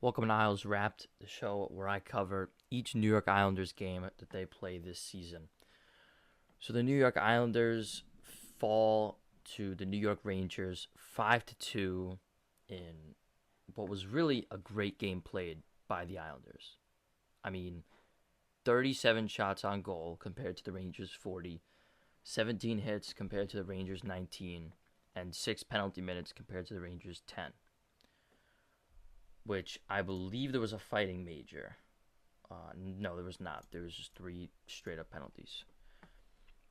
Welcome to Isles Wrapped, the show where I cover each New York Islanders game that they play this season. So the New York Islanders fall to the New York Rangers 5-2 in what was really a great game played by the Islanders. I mean, 37 shots on goal compared to the Rangers 40, 17 hits compared to the Rangers 19, and 6 penalty minutes compared to the Rangers 10, which I believe there was a fighting major. No, there was not. There was just 3 straight up penalties.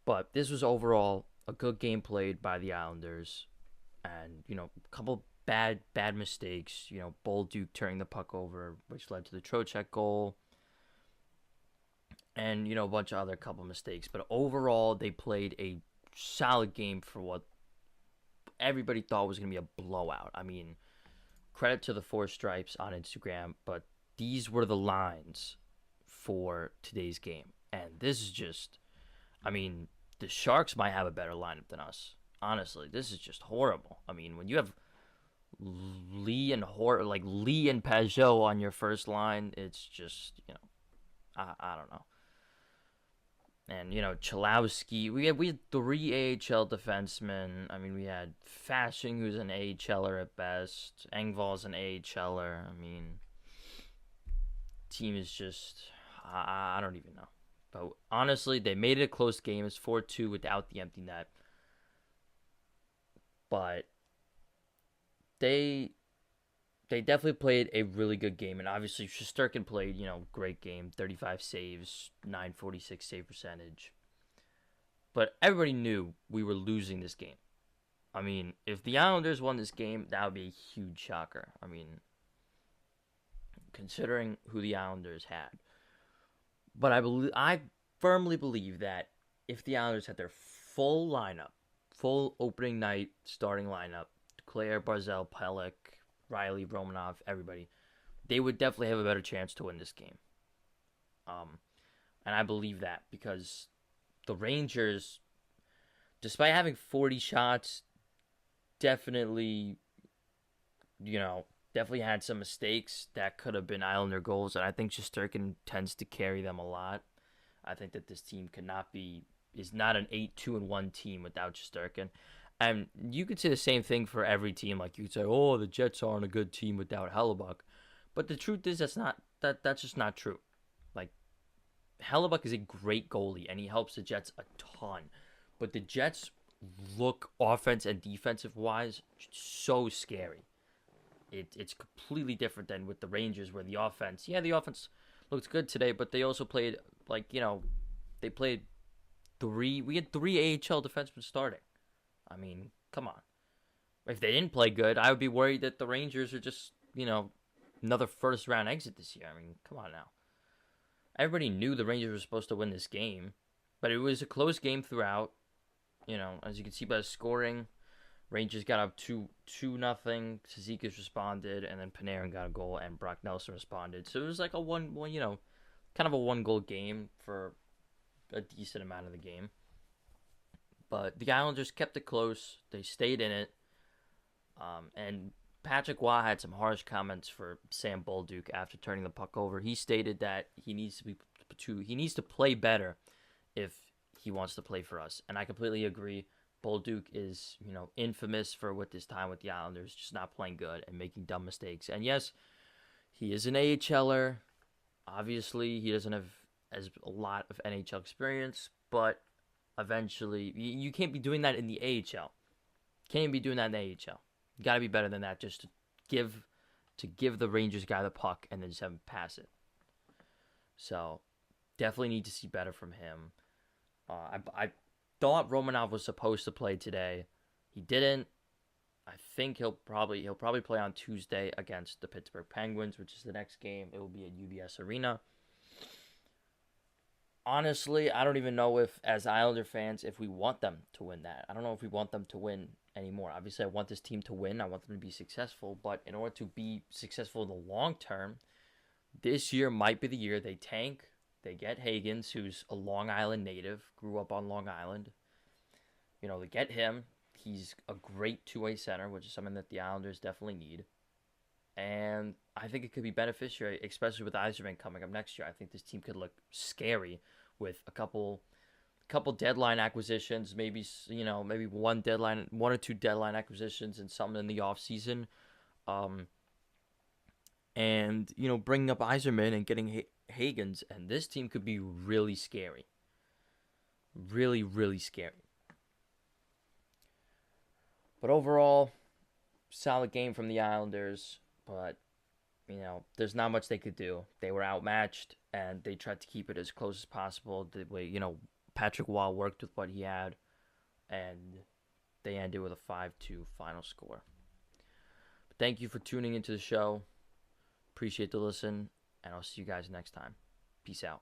But this was overall a good game played by the Islanders, and a couple bad mistakes. Bolduc turning the puck over, which led to the Trocheck goal, and a bunch of other couple mistakes. But overall, they played a solid game for what everybody thought was going to be a blowout. I mean, credit to the Four Stripes on Instagram, but these were the lines for today's game. And this is just, I mean, the Sharks might have a better lineup than us. Honestly, this is just horrible. I mean, when you have Lee and Lee and Pajot on your first line, it's just, I don't know. And Chalowski, we had 3 AHL defensemen. I mean, we had Fasching, who's an AHLer at best. Engvall's an AHLer. I mean, team is just, I don't even know. But honestly, they made it a close game. It's 4-2 without the empty net. But they definitely played a really good game. And obviously, Shesterkin played, great game. 35 saves, 946 save percentage. But everybody knew we were losing this game. I mean, if the Islanders won this game, that would be a huge shocker. I mean, considering who the Islanders had. But I firmly believe that if the Islanders had their full lineup, full opening night starting lineup, Claire, Barzell, Pelech, Riley, Romanov, everybody, they would definitely have a better chance to win this game. And I believe that because the Rangers, despite having 40 shots, definitely, definitely had some mistakes that could have been Islander goals, and I think Shesterkin tends to carry them a lot. I think that this team is not an 8-2-1 team without Shesterkin. And you could say the same thing for every team. Like you could say, oh, the Jets aren't a good team without Hellebuck. But the truth is that's just not true. Like Hellebuck is a great goalie and he helps the Jets a ton. But the Jets look offense and defensive wise so scary. It's completely different than with the Rangers where the offense looks good today, but they also played they played we had 3 AHL defensemen starting. I mean, come on. If they didn't play good, I would be worried that the Rangers are just, another first round exit this year. I mean, come on now. Everybody knew the Rangers were supposed to win this game, but it was a close game throughout. As you can see by the scoring, Rangers got up 2-0. Cizikas responded, and then Panarin got a goal, and Brock Nelson responded. So it was like a kind of a 1-goal game for a decent amount of the game. But the Islanders kept it close. They stayed in it. And Patrick Waugh had some harsh comments for Sam Bolduc after turning the puck over. He stated that he needs to play better if he wants to play for us. And I completely agree. Bolduc is, infamous for with his time with the Islanders, just not playing good and making dumb mistakes. And yes, he is an AHLer. Obviously, he doesn't have as a lot of NHL experience, but eventually, you can't be doing that in the AHL. Can't even be doing that in the AHL. You got to be better than that just to give the Rangers guy the puck and then just have him pass it. So, definitely need to see better from him. I thought Romanov was supposed to play today. He didn't. I think he'll probably play on Tuesday against the Pittsburgh Penguins, which is the next game. It will be at UBS Arena. Honestly, I don't even know if, as Islander fans, if we want them to win that. I don't know if we want them to win anymore. Obviously, I want this team to win. I want them to be successful. But in order to be successful in the long term, this year might be the year they tank. They get Higgins, who's a Long Island native, grew up on Long Island. They get him. He's a great two-way center, which is something that the Islanders definitely need. And I think it could be beneficiary, especially with Iserman coming up next year. I think this team could look scary with a couple deadline acquisitions, maybe maybe one or two deadline acquisitions, and something in the off season. Um, and bringing up Iserman and getting Hagens, and this team could be really scary, really really scary. But overall, solid game from the Islanders, but there's not much they could do. They were outmatched, and they tried to keep it as close as possible. The way Patrick Wall worked with what he had, and they ended with a 5-2 final score. But thank you for tuning into the show. Appreciate the listen, and I'll see you guys next time. Peace out.